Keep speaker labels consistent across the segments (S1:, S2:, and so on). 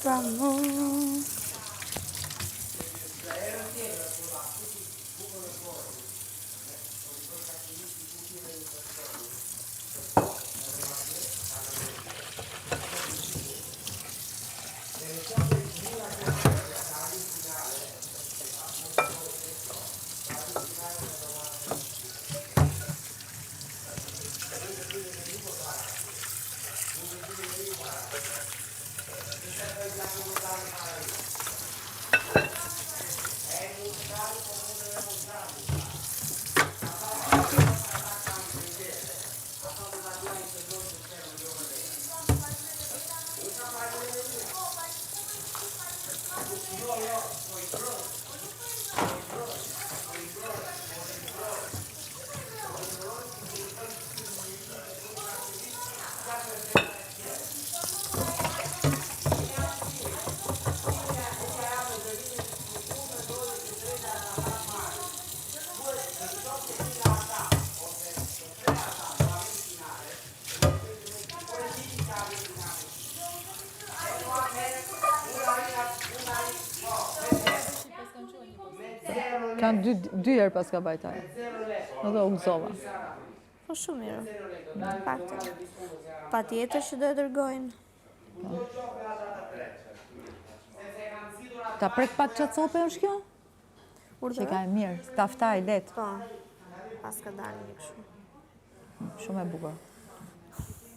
S1: pra mu.
S2: Kanë dy herë pas ka bajt ajo. Edhe u gëzova.
S1: Po shumë mirë. Faktë. Patjetër që do e dërgojnë.
S2: Ta prek pak çat cope është kjo? Që ka e mirë, ta ftaj let.
S1: Po. Pas ka dalë një kështu.
S2: Shumë e bukur.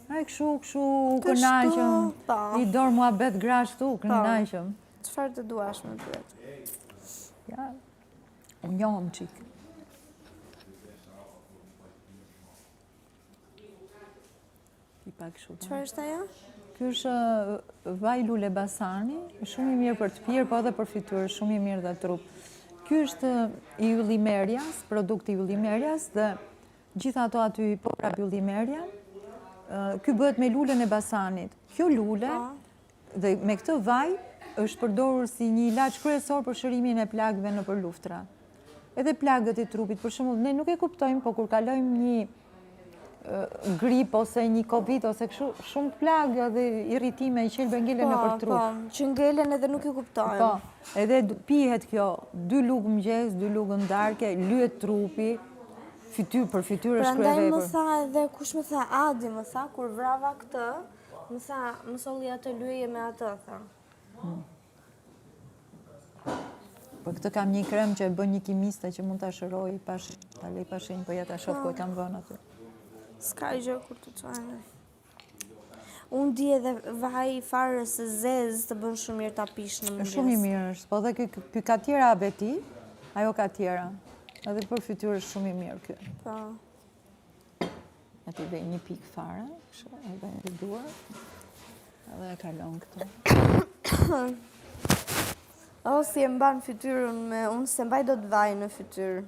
S2: Ai kështu kënaqem. I dorë muhabet grash këtu, kënaqem.
S1: Çfarë të duash më pyet?
S2: Ja. Unë njohëm qik.
S1: Çfarë është ajo?
S2: Ky është vaj lule basani, shumë i mirë për të pirë, po edhe për fytyrë, shumë i mirë dhe trup. Ky është i yllimerjas, produkt i yllimerjas dhe gjitha ato aty po prap yllimerja. Ky bëhet me lulën e basanit. Kjo lule dhe me këtë vaj është përdorur si një ilaç kryesor për shërimin e plagëve nëpër luftra. Edhe plagët e trupit, për shembull, ne nuk e kuptojmë, po kur kalojmë një grip ose një Covid ose kështu, shumë plagë dhe irritime i qelbe ngelen nëpër trup.
S1: Po, që ngelen edhe nuk e kuptojmë.
S2: Po, edhe pihet kjo, 2 lugë mëngjes, 2 lugë ndarke, lyhet trupi, për fytyrë është krye vepër.
S1: Prandaj më tha edhe kush më tha, Adi më tha, kur vrava këtë, më tha, më solli atë lyeje me atë, tha.
S2: Për këtë kam një krem që e bën një kimiste që mund ta shëroj ta lej pa shenjë, po ja ta shoh ku e kam vënë aty.
S1: S'ka gjë kur të çojnë. Unë di edhe vaj farës së zezë të bën shumë mirë ta pish në mëngjes.
S2: Shumë i mirë është, po dhe ky ka tjera abeti, ajo ka tjera. Edhe për fytyrë është shumë i mirë ky.
S1: Po.
S2: Aty vej një pikë fare, kështu, edhe në duar. Edhe e kalon këtu.
S1: O, si e mban fytyrën me unë se mbaj do të vaj në fytyrë.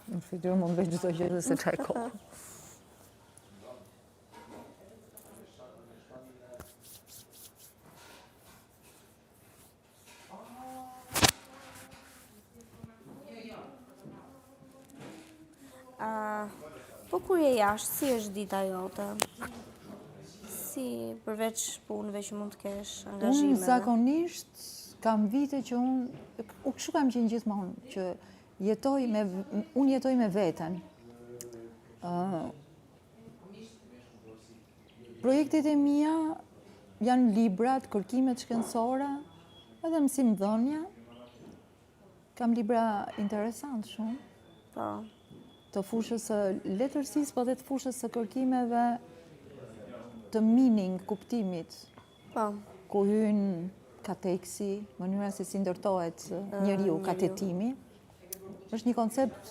S2: Në fytyrë mund veç çdo gjë se çaj kohë.
S1: Po kur je jashtë, si është dita jote? Si përveç punëve që mund të kesh, angazhimeve?
S2: Unë zakonisht kam vite që kështu kam qenë gjithmonë, që unë jetoj me veten. Projektet e mia janë librat, kërkimet shkencore, edhe mësimdhënia. Kam libra interesant shumë.
S1: Po.
S2: Të fushës së letërsisë, po dhe të fushës së kërkimeve të meaning, kuptimit.
S1: Po.
S2: Ku hyn kateksi, mënyra se si ndërtohet njeriu, katetimi. Është një koncept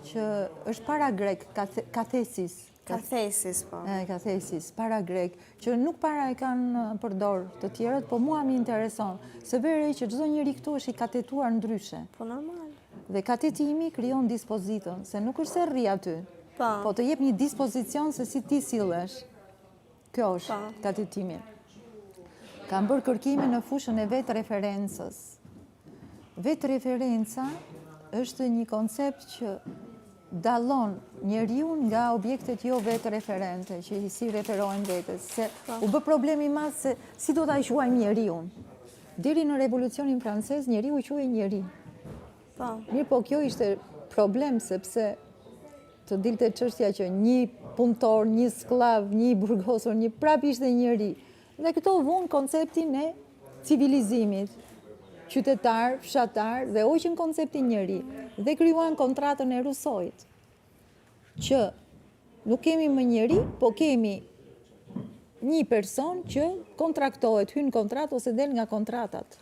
S2: që është para grek, kathesis.
S1: Kathesis, po.
S2: Kathesis, para grek, që nuk para e kanë përdor të tjerët, po mua mi intereson. Se vere që çdo njeri këtu është i katetuar ndryshe.
S1: Po normal.
S2: Dhe katetimi krijon dispozitën, se nuk është se rri aty, po të jep një dispozicion se si ti sillesh. Kjo është katetimi. Kam bërë kërkime në fushën e vetë referencës. Vetë referenca është një koncept që dallon njeriu nga objektet jo vetë referente, që i si referohen vetes, se u bë problemi i madh se si do ta quajmë njeriu. Deri në Revolucionin Francez, njeriu u quhej njeri. Mirë, po kjo ishte problem, sepse të dilte çështja që një punëtor, një skllav, një burgosur, një prap ishte njeri. Dhe këto vunë konceptin e civilizimit, qytetar, fshatar, dhe hoqën konceptin njeri. Dhe krijuan kontratën e Rusojt, që nuk kemi më njeri, po kemi një person që kontraktohet, hyn kontrat ose del nga kontratat.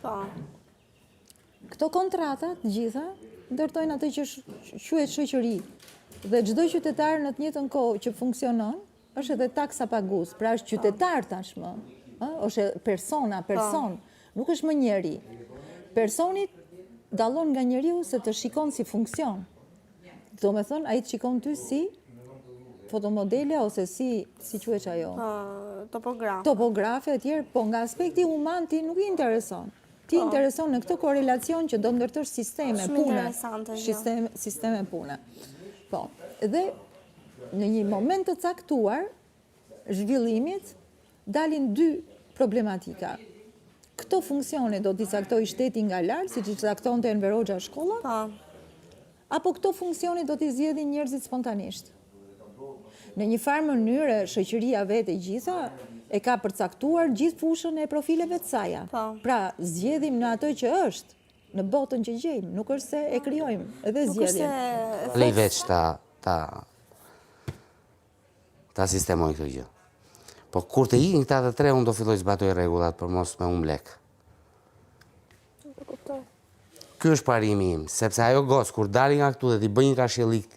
S2: Këto kontratat, gjitha, ndërtojnë atë që quhet shoqëri. Dhe çdo qytetar në të njëjtën kohë që funksionon, është edhe taksa pagus, pra është qytetar tashmë, është person, nuk është më njeri. Personi dallon nga njeriu se të shikon si funksion. Do me thënë, ai të shikon ty si fotomodele ose si quhet ajo? Topografe e tjerë, po nga aspekti human ti nuk i intereson. Ti intereson në këtë korelacion që do ndërtosh sisteme pune. Sisteme pune. Po, dhe në një moment të caktuar, zhvillimit, dalin dy problematika. Këto funksione do t'i caktoj shteti nga lartë, si që caktonte Enver Hoxha shkolla, apo këto funksione do t'i zgjedhin njerëzit spontanisht. Në një farë mënyrë, shoqëria vetë e gjitha e ka përcaktuar gjithë fushën e profileve të saja. Pra, zgjedhim në atë që është, në botën që gjejmë, nuk është se e krijojmë, edhe zgjedhim.
S3: Lej veç ta sistemoj këtë gjë. Po kur të ikin këta të tre, unë do filloj zbatoj rregullat për mos me lek. Ky është parimi im, sepse ajo gos, kur dali nga këtu dhe t'i bëjnë kashjellik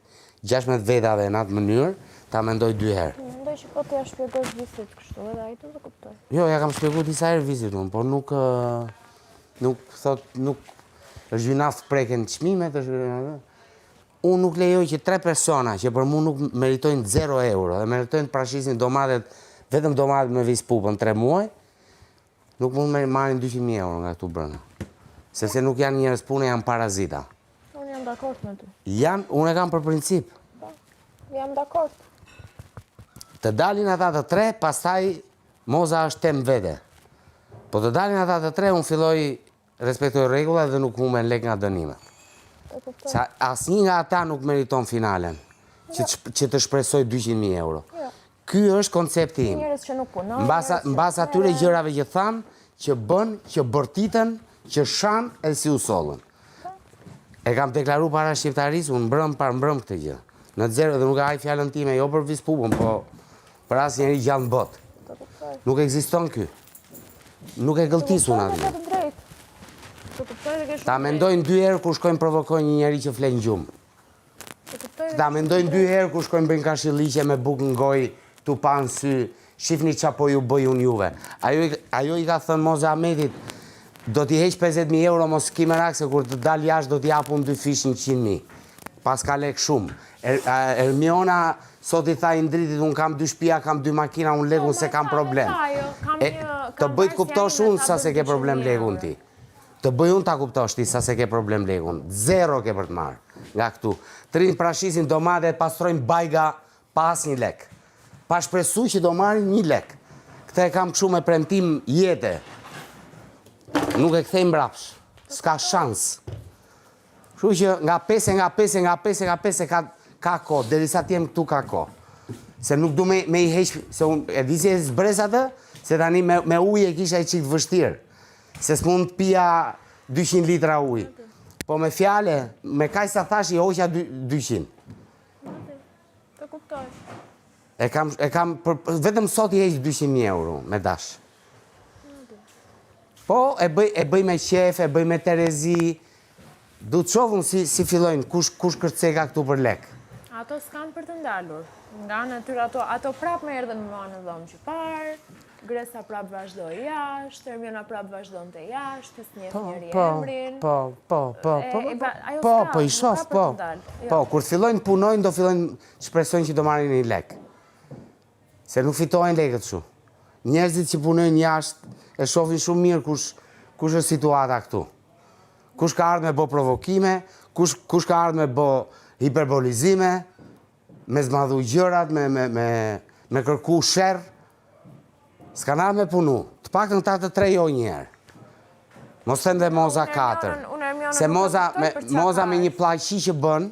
S3: 16 vetave në atë mënyrë, ta mendoj 2 herë.
S1: Mendoj që po t'ja shpjegosh vizit kështu, edhe ai të kuptoj.
S3: Jo, ja kam shpjeguar disa herë vizit unë, por nuk është gjynaf preken çmimet, unë nuk lejoj që 3 persona që për mu nuk meritojnë 0 euro dhe meritojnë të prashisin domatet, vetëm domatet me vispupën 3 muaj, nuk mund me marrin 200.000 euro nga këtu brenda. Sepse nuk janë njerëz pune, janë parazita.
S1: Unë jam dakord me ty.
S3: Unë e kam për princip.
S1: Jam dakord.
S3: Të dalin ata të 3, pastaj moza është tem vete. Po të dalin ata të 3, unë filloj respektoj rregullat dhe nuk humben lek nga dënimet. Sa asnjë nga ata nuk meriton finalen, që të shpresoj 200.000 euro. Ky është koncepti im.
S1: Njerëz që nuk punojnë.
S3: Mbas atyre gjërave që thanë, që bën, që bërtiten, që shan e si u sollën. E kam deklaruar para shqiptarisë, unë mbrëm par mbrëm këtë gjë. Në zero dhe nuk e haj fjalën time, jo për vispupën, po për asë njeri gjallë në botë. Nuk ekziston ky. Nuk e gëlltis unë atë. Ta mendojnë 2 herë kur shkojnë provokojnë një njeri që flen gjumë. Ta mendojnë 2 herë kur shkojnë bëjnë kashilliqe me bukë në gojë, tu pa në sy, shifni qa po ju bëj unë juve. Ajo i ka thënë Moza Ahmetit, do t'i heq 50.000 euro mos ki merak se kur të dal jashtë do t'i japun 2 fish 100.000. Pas ka lek shumë. Ermiona sot i tha Indritit, unë kam 2 shtëpia, kam 2 makina, unë legun se kam problem. Të bëjt kuptosh unë sa se ke problem legun ti. Të bëj unë ta kuptosh ti sa se ke problem legun. 0 ke për të marrë nga këtu. Të rinë prashisin domate e pastrojnë bajga pas 1 lek. Pa shpresu që do marrin 1 lek. Këta e kam këshu me premtim jete. Nuk e kthej mbrapsh. S'ka shans. Kështu që nga 5 ka ko, derisa t'jem këtu ka ko. Se nuk du me i heq, se unë e di si e zbres atë, se tani me ujë e kisha i qikë vështirë. Se s'mund t'pija 200 litra ujë. Po me fjale, me kaj sa thash i hoqja 200.
S1: Të kuptoj.
S3: E kam, vetëm sot i heq 200.000 euro me dash. Po, e bëj me qef, e bëj me Terezi. Du të shovun si fillojnë, kush kërcega këtu për lek.
S4: Ato s'kan për të ndalur. Nga natyra ato prap me erdhen më në dhomë që parë, Gresa prap vazhdoj jashtë, Ermiona prap vazhdon të jashtë, të snjef njëri emrin.
S3: Po, i shof, po. Po, kur fillojnë punojnë, do fillojnë shpresojnë që do marrin 1 lek. Se nuk fitojnë lekët shu. Njerëzit që punojnë jashtë e shofin shumë mirë kush është situata këtu. Kush ka ardhur me bë provokime, kush ka ardhur me bë hiperbolizime, me zmadhu gjërat, me kërku sherr, s'kan ardhur me punu. Të paktën ta të trejoj njerë. Mos them dhe moza 4. Se moza me një pllaqi që bën,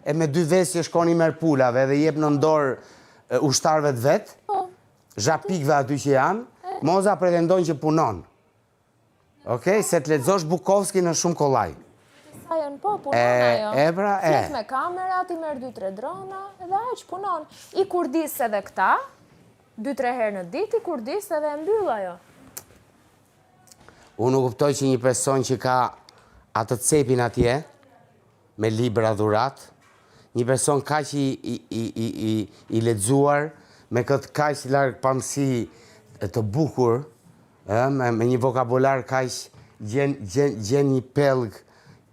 S3: e me 2 vesje shkoni merr pulave dhe jep në dorë ushtarëve të vet, zhapikëve aty që janë, moza pretendon që punon. Okej, se të lexosh Bukovski në shumë kollaj.
S4: Ajon, po, punon ajo.
S3: Pra,
S4: Flet me kamera, ti merr 2-3 drona, edhe aq punon. I kurdis edhe këta, 2-3 herë në ditë, i kurdis edhe e mbyll ajo.
S3: Unë nuk kuptoj që një person që ka atë cepin atje, me libra dhurat, një person kaq i lexuar, me këtë kaq larg pamësi të bukur, me një vokabular kaq gjen një pellg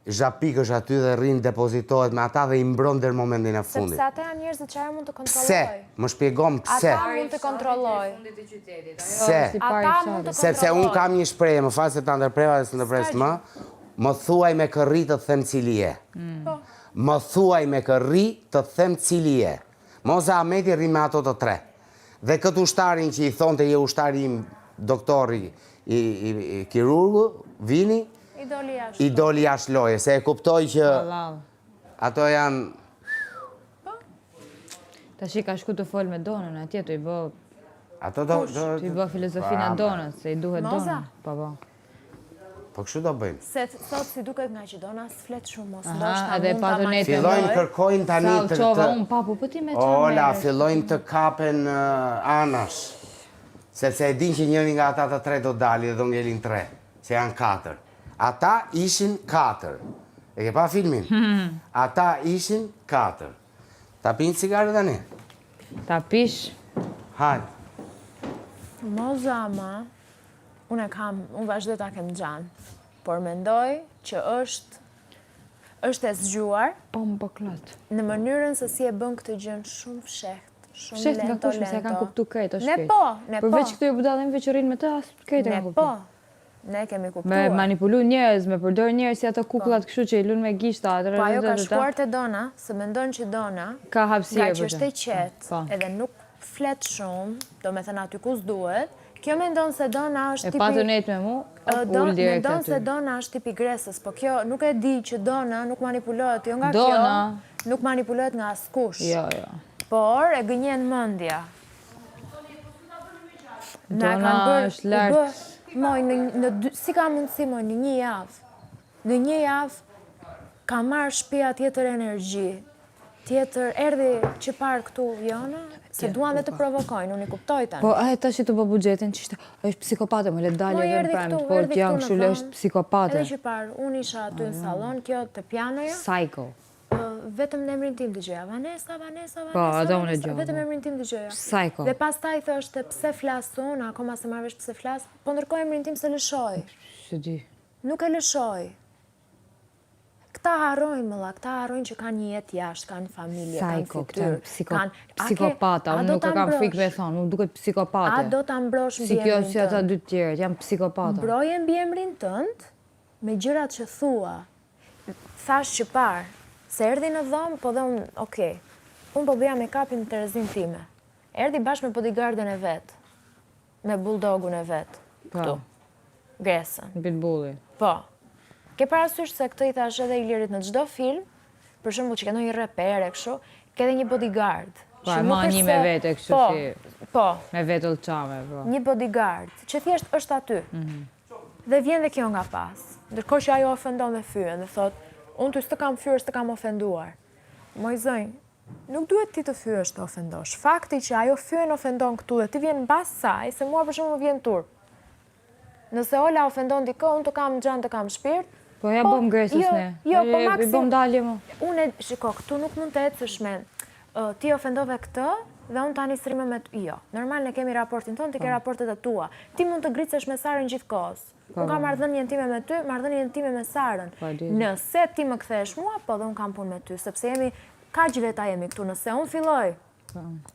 S3: zhapikësh aty dhe rrin depozitohet me ata dhe i mbron deri në momentin e fundit.
S4: Sepse ata janë njerëzit që ajo mund të kontrolloj.
S3: Pse? Më shpjegom pse.
S4: Ata mund të kontrolloj.
S3: Pse?
S4: Ata mund të
S3: Sepse unë kam një shprehje, më fal se ta ndërpreva dhe së ndërpres më, më thuaj me kërri të them cili je. Më thuaj me kërri të them cili je. Moza Ahmeti rri me ato të 3. Dhe këtë ushtarin që i thonte je ushtari im, doktori i kirurgu, vini, i doli jashtë loje, se e kuptoj që ato janë...
S5: Ta shi ka shku të folë me Donën, atje të i bë...
S3: Ato do...
S5: Të i bë filozofina Donën, se i duhet
S4: Moza?
S5: Donën. Po.
S3: Po kështu do bëjmë.
S4: Se thot si duket nga që Dona s'flet shumë, mos
S5: Aha,
S4: ndoshta
S5: edhe
S4: mund
S5: pa
S4: ta
S5: të netë
S3: Fillojnë kërkojnë tani
S5: Sa u qova unë papu, po ti me qanë
S3: Ola, fillojnë të kapen anash. Sepse e din që njëri nga ata të 3 do dali dhe do ngelin 3, që janë 4. Ata ishin 4. E ke pa filmin? Ata ishin 4. Ta pinë cigare tani?
S5: Ta pish.
S3: Hajde.
S4: Moza ma, unë vazhdoj ta kem gjanë, por mendoj që është e zgjuar
S5: Po më bëklot.
S4: në mënyrën se si e bën këtë gjën shumë fshehtë, shumë
S5: Fshet nga
S4: lento,
S5: kushme, se kanë kuptu këtë, është
S4: Ne
S5: shpejt.
S4: po, ne po.
S5: Përveç këtu e budallin që rinë me të, asë këtë e
S4: Ne
S5: kanë
S4: po,
S5: kuptu.
S4: ne kemi
S5: Me
S4: kuptuar.
S5: manipulu njerëz, me përdor njerëz si ato kukullat kështu që i lunë me gishta.
S4: Po ajo ka shkuar te Dona, se mendon që Dona,
S5: Ka hapësirë
S4: nga
S5: për
S4: që
S5: të.
S4: është e qetë,
S5: Po.
S4: edhe nuk flet shumë, do me thënë aty ku s'duhet, kjo mendon se Dona është
S5: E
S4: tipi...
S5: pa të nejtë me mu, ullë direkt
S4: Mendon se
S5: aty.
S4: Dona është tipi Gresës, po kjo nuk e di që Dona nuk manipulohet, jo nga
S5: Dona.
S4: kjo, nuk manipulohet nga askush.
S5: Jo.
S4: Por e gënjen mendja.
S5: Dona është lartë.
S4: Si ka mundësi moj, në një javë? Në një javë ka marrë shtëpia tjetër energji. Tjetër, erdhi që parë këtu Jona, se duan dhe të provokojnë, unë i kuptoj tani.
S5: Po, a e ta që të bë bugjetin, që ishte, është psikopate, më le dalje
S4: Moj,
S5: dhe në
S4: erdhi
S5: prajmë,
S4: këtu,
S5: po
S4: erdhi
S5: t'janë
S4: këtu
S5: kështu
S4: në
S5: le
S4: vonë.
S5: është psikopate.
S4: Edhe që parë, unë isha aty në salon, kjo të pianoja,
S5: Psycho.
S4: vetëm në emrin tim dëgjoja. Vanessa.
S5: Po, ato unë e dëgjova.
S4: Vetëm emrin tim dëgjoja.
S5: Psycho.
S4: Dhe pastaj thoshte pse flas unë, akoma se marrësh pse flas, po ndërkohë emrin tim se lëshoj.
S5: Së di.
S4: Nuk e lëshoj. Këta harrojnë mëlla, këta harrojnë që kanë një jetë jashtë, kanë familje, kanë
S5: Psycho,
S4: fytyrë.
S5: psikopata, unë nuk e kam frikë me thonë, unë duket psikopate.
S4: A do ta mbrosh mbi
S5: Si kjo
S4: emrin
S5: si ata
S4: tënd?
S5: 2 tjerët, janë psikopata.
S4: Mbroje mbi emrin tënd me gjërat që thua. Thash që parë, se erdhi në dhomë, po dhe unë, okej, unë po bëja make-upin në Terezin time. Erdhi bashkë me bodyguardën e vetë, me bulldogun e vetë, këtu, Gresën.
S5: Pitbulli.
S4: Po, ke parasysh se këtë i thash edhe Ilirit në çdo film, për shembull që ke ndonjë repere kështu, ke edhe një bodyguard.
S5: Po,
S4: që
S5: e
S4: nuk
S5: ma
S4: është
S5: një
S4: se-
S5: me vete, kështu
S4: po,
S5: si-
S4: Po,
S5: Me vetë lëqame, po.
S4: një bodyguard, që thjesht është aty. Dhe vjen dhe kjo nga pas. Ndërkohë që ajo ofendon me fyen dhe thot, unë ty s'të kam fyer, s'të kam ofenduar. Moj zonjë, nuk duhet ti të fyesh të ofendosh. Fakti që ajo fyen ofendon këtu dhe ti vjen mbas saj, se mua për shembull më vjen turp. Nëse Ola ofendon dikë, unë të kam gjanë, të kam shpirt.
S5: Po ja bëm Gresës
S4: jo,
S5: ne.
S4: jo, po
S5: I
S4: maksim-
S5: bëm dalje mu.
S4: Unë, shiko, këtu nuk mund të ecësh me ti ofendove këtë dhe unë tani srime me të... Jo, normal ne kemi raportin tonë, ti ke raportet e tua. Ti mund të gricesh me Sarën gjithkohës. Unë kam marrëdhënien time me ty, marrëdhënien time me Sarën.
S5: Po, di.
S4: Nëse ti më kthesh mua, po dhe unë kam punë me ty, sepse jemi, kaq veta jemi këtu. Nëse unë filloj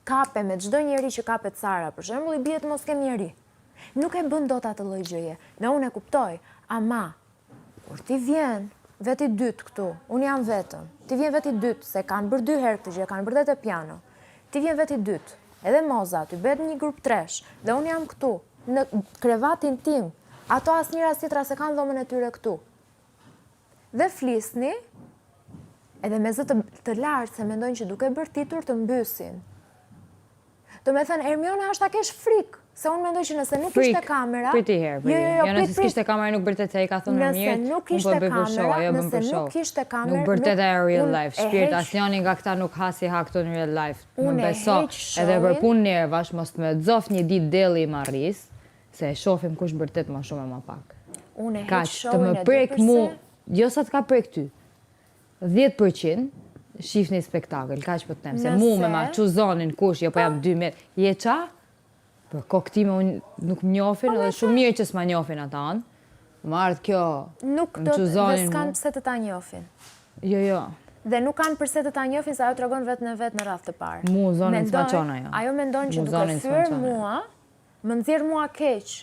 S4: kape me çdo njeri që kapet Sara, për shembull, i bie të mos kem njeri. Nuk e bën dot atë lloj gjëje. Dhe unë e kuptoj, ama kur ti vjen veti dytë këtu, unë jam vetëm, ti vjen veti dytë, se kanë bërë 2 herë këtë gjë, kanë bërë dhe te piano. Ti vjen veti dytë, edhe moza, ty bëhet një grup 3, dhe unë jam këtu, në krevatin tim, ato asnjëra tjetra se kanë dhomën e tyre këtu. Dhe flisni, edhe me zë të lartë se mendojnë që duke bërtitur të mbysin. Do me thënë, Ermiona është ta kesh frikë, se unë mendoj që nëse nuk ishte kamera...
S5: Priti herë, jo nëse s'kishte kamera nuk bërtet se i ka thënë në mirë, unë po bëj për show, jo bëm për show. Nuk bërtet e real life, shpirt, asnjani nga këta nuk hasi ha këto në real life. Më beso, edhe për punë nervash, mos të me dzof një ditë deli i marris, se e shofim kush bërtet ma shumë e ma pak.
S4: Unë e heq showin
S5: të më prek mu, jo sa të ka prek ty, 10% shifni spektakl, kaq po të them, se mu me ma që zonin kush, jo po jam 2 metë, je qa? Për kokëtime unë nuk më njofin, edhe shumë mirë që s'ma njofin ata anë, më ardhë kjo
S4: nuk do të dhe s'kanë pëse të ta njofin.
S5: Jo.
S4: Dhe nuk kanë përse të ta njofin, se ajo të regon vetë në rrath të parë.
S5: Mu zonin s'ma qona jo.
S4: Ajo mendojnë që duke fyrë mua, më nëzirë mua keq,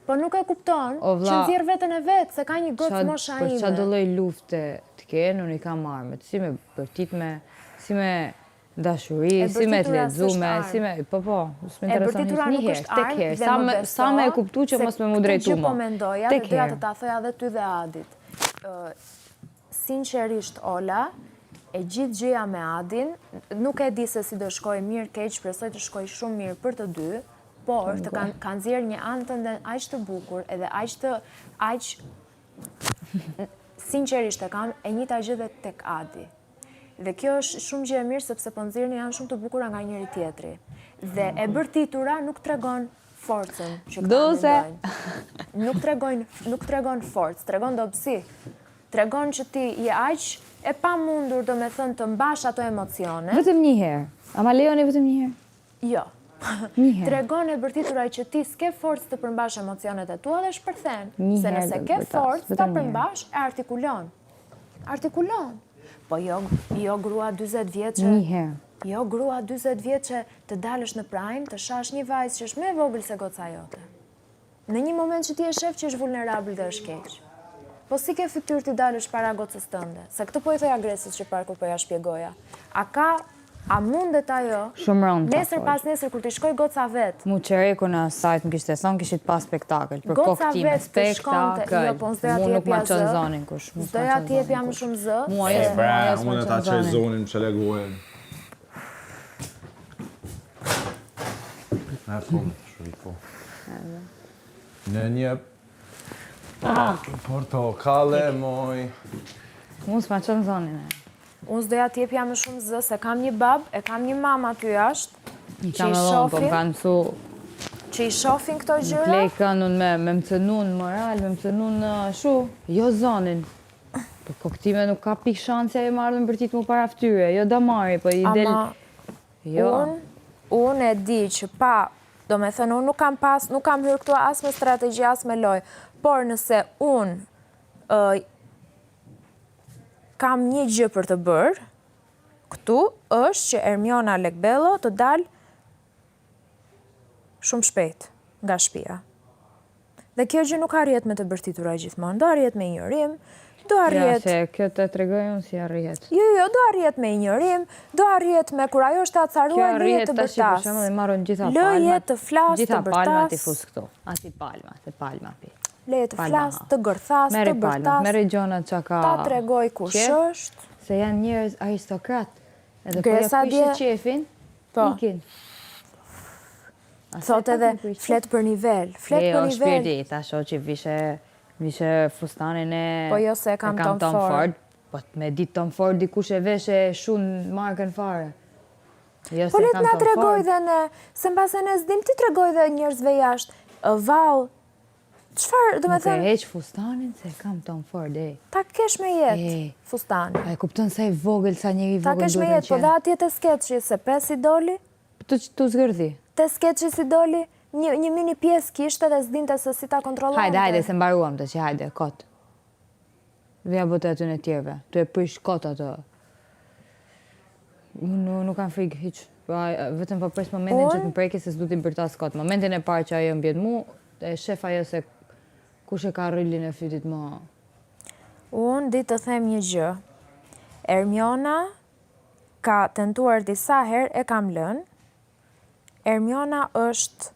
S4: po nuk e kupton që nëzirë vetën e vetë, se ka një gocë mosha ime.
S5: Për qa do lloj lufte të kenë, unë i kam armët, si me bërtit me, si me dashuri, si me të lexume, si me, po, s'me intereson një herë, tek herë, sa me e kuptu që mos me mu drejtu
S4: mo. Po mendoja, dhe doja të ta thoja dhe ty dhe Adit. Sinqerisht, Ola, e gjithë gjëja me Adin, nuk e di se si do shkoj mirë keq, presoj të shkoj shumë mirë për të dy, por të kanë zirë një anë të ndën aq të bukur, edhe aq sinqerisht e kam e njëjta gjë dhe tek Adi. Dhe kjo është shumë gjë e mirë sepse po nxirrni janë shumë të bukura nga njëri tjetri. Dhe e bërtitura nuk tregon forcën që këta mendojnë. Nuk tregon forcë, tregon dobësi. Tregon që ti je aq e pamundur, domethënë të mbash ato emocione.
S5: Vetëm një herë. A ma lejoni vetëm një herë?
S4: Jo. Tregon e bërtitura që ti s'ke forcë të përmbash emocionet e tua dhe shpërthen. Se nëse ke forcë ta përmbash, e artikulon. Artikulon. Po jo grua 40 vjeçe.
S5: Një herë.
S4: Jo grua 40 vjeçe të dalësh në prime, të shash një vajzë që është më e vogël se goca jote. Në një moment që ti e shef që është vulnerabël dhe është keq. Po si ke fytyrë ti dalësh para gocës tënde? Se këtë po i thoj agresis që parë kur po ja shpjegoja. A mundet ajo?
S5: Shumë rëndë.
S4: Nesër pas nesër kur ti shkoj goca vet.
S5: Mu qereku në sajt më kishte thonë kishit pas spektakl. Për koktime, spektakl. Mu nuk ma qënë zonin kush.
S4: S'doja ti jepja më shumë zë.
S6: Unë ta qaj zonin më qële gojën. Në kom, shripo. Në një portokale, moj.
S5: Mu s'ma qënë zonin e.
S4: Unë s'doja t'jepja më shumë zë, se kam një babë, e kam një mama aty jashtë, që i shofin këto gjëra.
S5: Plekën unë me më cënun moral, me më cënun shu, jo zonin. Për koktime nuk ka pik shanse e marrë më bërtit mu para ftyre, jo da marri, po i del...
S4: Unë e di që pa, do me thënë, unë nuk kam hyrë këtu as me strategji, as me loj, por nëse unë kam një gjë për të bërë, këtu është që Ermiona Lekbello të dalë shumë shpejt nga shtëpia. Dhe kjo gjë nuk arrihet me të bërtitura gjithmonë, do arrihet me injorim, do arrihet...
S5: Ja, se kjo të tregoj unë si arrihet.
S4: Jo, do arrihet me injorim, do arrihet me kur ajo është acaruar lëje të bërtas.
S5: Kjo arrihet të shi, marron gjitha palmat.
S4: Lëje të flas, të bërtas.
S5: Gjitha palmat i fus këtu, ati palma, se palma pi.
S4: Leje të flas, të gërthas, të bërtas,
S5: mere gjonat që ka...
S4: ta tregoj kush është.
S5: Se janë njerëz aristokrat, edhe po ja pishe qefin, ikin.
S4: Thot edhe flet për nivel,
S5: Jo, shpirti, ta sho që vishe fustanin e...
S4: Po jo se e kam Tom Ford.
S5: Po me dit Tom Ford dikush e veshe shumë markën fare.
S4: Po let na tregoj dhe ne, se mbase ne zdim ti tregoj dhe njerëzve jashtë, vau, qëfar, do me thënë...
S5: Nuk e heq fustanin se kam Tom Ford, e.
S4: Ta kesh me jetë fustanin.
S5: A e kupton sa i vogël, sa njëri vogël
S4: ta kesh me jetë, po dhe atje të skeqi, se 5 i doli?
S5: Tu zgërdi.
S4: Të skeqi si doli, një mini pjesë kishte dhe zdinte se si ta kontrolonte.
S5: Hajde, se mbaruam të që hajde, kot. Vja bote aty në tjerve, tu e prish kot atë. Nuk kam frikë, hiq. Vetëm po pres momentin që të më preki se s'du t'i bërtas kot. Momentin e parë që ajo mbjet mu, e shef ajo se kush e ka rrylin e fytit më...
S4: Unë di të them një gjë. Ermiona ka tentuar disa herë, e kam lënë. Ermiona është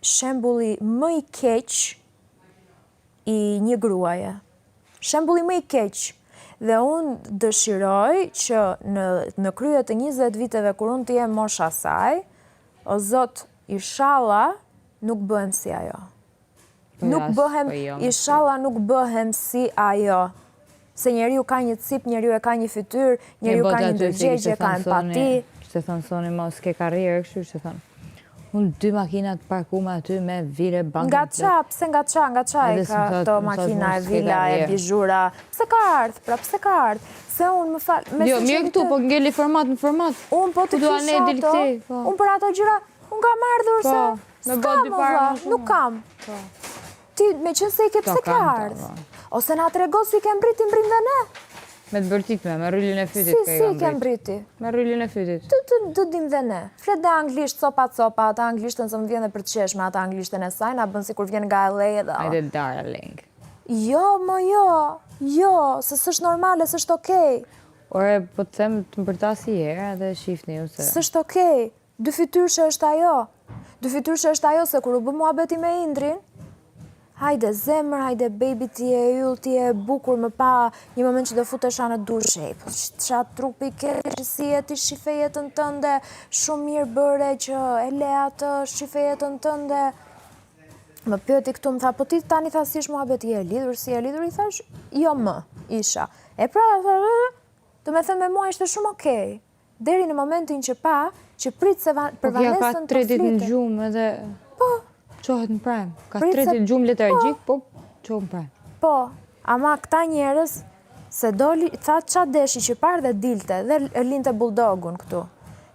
S4: shembulli më i keq i një gruaje. Shembulli më i keq. Dhe unë dëshiroj që në krye të 20 viteve kur unë të jem mosha saj, o Zot, inshallah nuk bëhem si ajo. Inshallah nuk bëhem si ajo. Se njeriu ka një cip, njeriu e ka një fytyrë, njeriu ka një ndërgjegje, ka empati.
S5: Që thonë soni mos ke karrierë, kështu që thonë. Unë 2 makinat parkume aty me vile bankën.
S4: Pse nga qa e ka to makina e vila e bizhura. Pse ka ardhë, pse ka ardhë. Se unë më falë...
S5: Jo, mirë këtu, po ngelli format në format.
S4: Unë po të kisha ato, unë për ato gjyra, unë kam ardhur se... S'kam, valla, nuk kam. Ti, me qënë se i ke pse ke ardhë. Ose na trego si ke mbriti mbrim dhe ne.
S5: Me të bërtit me rrullin e fytit
S4: Si i ke mbriti?
S5: Me rrullin e fytit.
S4: Të dim dhe ne. Flet dhe anglisht, copa, ata anglishtën se më vjen dhe për të qeshme, ata anglishtën e saj, na bën si kur vjen nga LA edhe...
S5: Ajde darling.
S4: Jo, se s'është normale, s'është okej.
S5: Ore, po të them të mbërtasi herë edhe shifni ju se...
S4: S'është okej. Dy fytyrshë është ajo. Se kur u bë muhabeti me Indrin, hajde zemër, hajde baby ti e yll, ti e bukur, më pa një moment që do futesha në dush, po qa trupi ke, si e ti shife jetën tënde, shumë mirë bëre që e le atë, shife jetën tënde. Më pyeti këtu, më tha, po ti tani tha si është muhabeti, si e lidhur, i thash, jo më, isha. E pra, të me thënë me mua ishte shumë okej. Deri në momentin që pa, që pritë se për Vanesën të
S5: ka 3 ditë në gjumë edhe... Qohet në prem. Ka 3 ditë në gjumë letargjik, po qohet në prem.
S4: Po, ama këta njerës, se doli, tha qa deshi që parë dhe dilte, dhe linte buldogun këtu.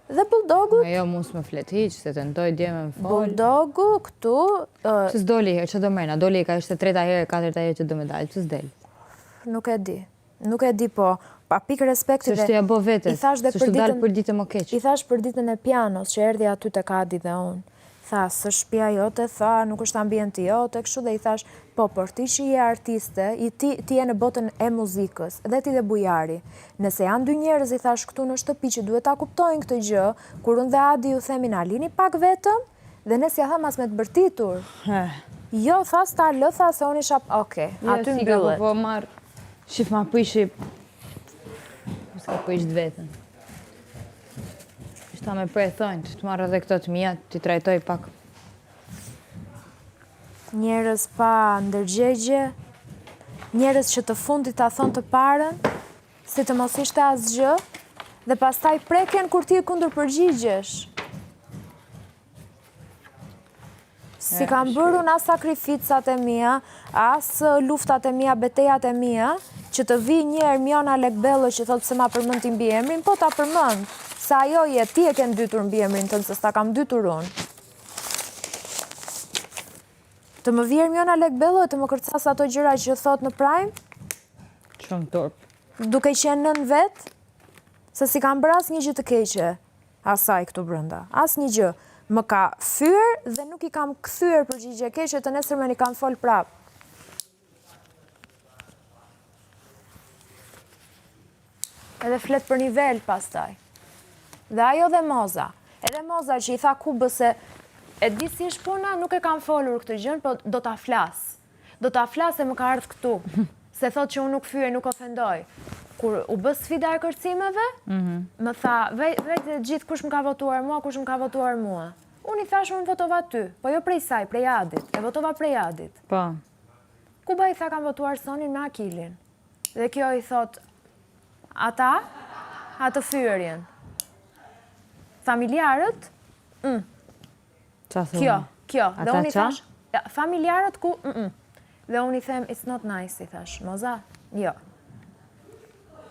S4: Dhe buldogu...
S5: Jo, mus me flet hiq, se të ndoj dje me më folë.
S4: Buldogu këtu...
S5: Qës doli herë, që do mrena? Doli ka ishte 3 herë, 4 herë që do me dalë, qës del?
S4: Nuk e di, po, pa pikë respekti
S5: dhe... Qështë të ja bo vetës, qështë të dalë për ditë më keqë.
S4: I thash për ditën e pianos, që erdi aty të Kadi dhe unë. Tha, së shpia jote, tha, nuk është ambienti jote, kështu dhe i thash, po, për ti që je artiste, ti je në botën e muzikës, dhe ti dhe bujari. Nëse janë 2 njerëz, i thash, këtu në shtëpi që duhet ta kuptojnë këtë gjë, kur unë dhe Adi ju themi na lini pak vetëm, dhe nësja tha mas me të bërtitur. Jo, tha, sta lë, tha, se unë isha, oke, aty mbyllet.
S5: Po marë, shif ma pëjshi, s'ka pëjsh të vetën. Ta me prej thonjë, të marrë edhe këto të mija, të trajtoj pak.
S4: Njerëz pa ndërgjegje, njerëz që të fundit ta thonë të parën, si të mos ishte asgjë, dhe pastaj preken kur ti e kundër përgjigjesh. Si kam bërë unë as sakrificat e mia, as luftat e mia, betejat e mia, që të vi një Ermiona Lekbello që thotë se ma përmend ti mbi emrin, po ta përmend. Sa ajo je, ti e ke ndytur mbi emrin tënë, se s'ta kam dytur unë. Të më vi Ermiona Lekbello e të më kërcas ato gjëra që thot në Prime?
S5: Shumë torp.
S4: Duke qenë nën vetë? Se si kam bërë as një gjë të keqe asaj këtu brenda. As një gjë. Më ka fyer dhe nuk i kam kthyer përgjigje keqe, të nesërmen i kam fol prap. Edhe flet për nivel pastaj. Dhe ajo dhe Moza. Edhe Moza që i tha Kubës se e di si është puna, nuk e kam folur këtë gjën, po do ta flas. Do ta flas se më ka ardhur këtu. Se thot që unë nuk fyej, nuk ofendoj. Kur u bë sfida e kërcimeve, më tha, vetë gjithë kush më ka votuar mua, kush më ka votuar mua. Unë i thash, unë votova ty, po jo prej saj, prej Adit. E votova prej Adit.
S5: Po.
S4: Kuba i tha kam votuar Sonin me Akilin. Dhe kjo i thot, ata, atë fyerjen. Familjarët, kjo. Dhe unë i thash, familjarët ku, Dhe unë i them, it's not nice, i thash, Moza, jo.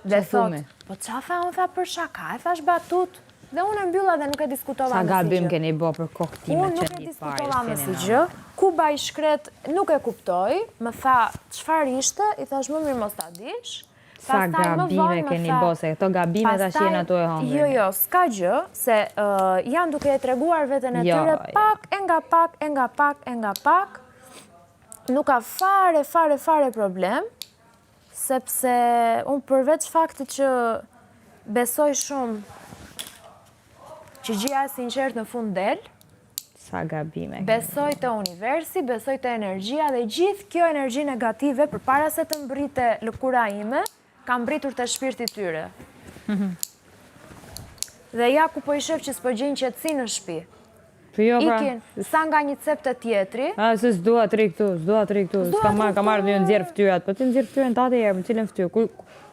S4: Dhe thot, po qa tha, unë tha për shaka, e thash batut. Dhe unë e mbylla dhe nuk e diskutova
S5: me si gjë. Sa gabim keni bo për kokë time që një parë.
S4: Unë nuk e diskutova me si gjë. Kuba i shkret nuk e kuptoj, më tha, qëfar ishte, i thash më mirë mos ta dish.
S5: Sa gabime keni bo, se këto gabime ta shien ato e hongër.
S4: Jo, s'ka gjë, se janë duke e treguar vetën e tyre pak, e nga pak, nuk ka fare problem, sepse unë përveç faktit që besoj shumë që gjëja e sinqert në fund del.
S5: Sa gabime.
S4: Besoj të universi, besoj të energjia dhe gjithë kjo energji negative përpara se të mbrite lëkura ime, ka mbritur të shpirti tyre. Dhe ja ku po i shef që s'po gjenë qetësi në shtëpi. Ikin sa nga një cep të tjetri.
S5: Se s'dua tri këtu. Ka marrë një nxjerr ftyrat, po ti nxjerr ftyrën tate herë, më cilën ftyrë?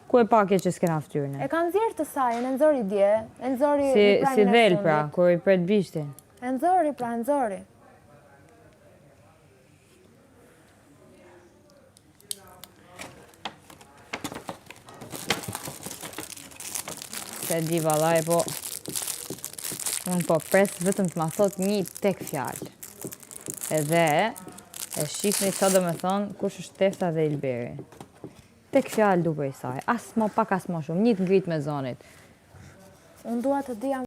S5: Ku e pakje që s'kena ftyrën?
S4: E ka nxjerr të saj, e nxori dje, e nxori
S5: si del pra, kur i pret bishtin.
S4: E nxori pra, e nxori.
S5: Se di vallaj, po unë po pres vetëm të ma thot një tek fjalë. Edhe e shifni sa do me thonë kush është Tefta dhe Ilberi. Tek fjalë duke i saj, as më pak as më shumë, një të ngrit me zonit.
S4: Unë dua të dija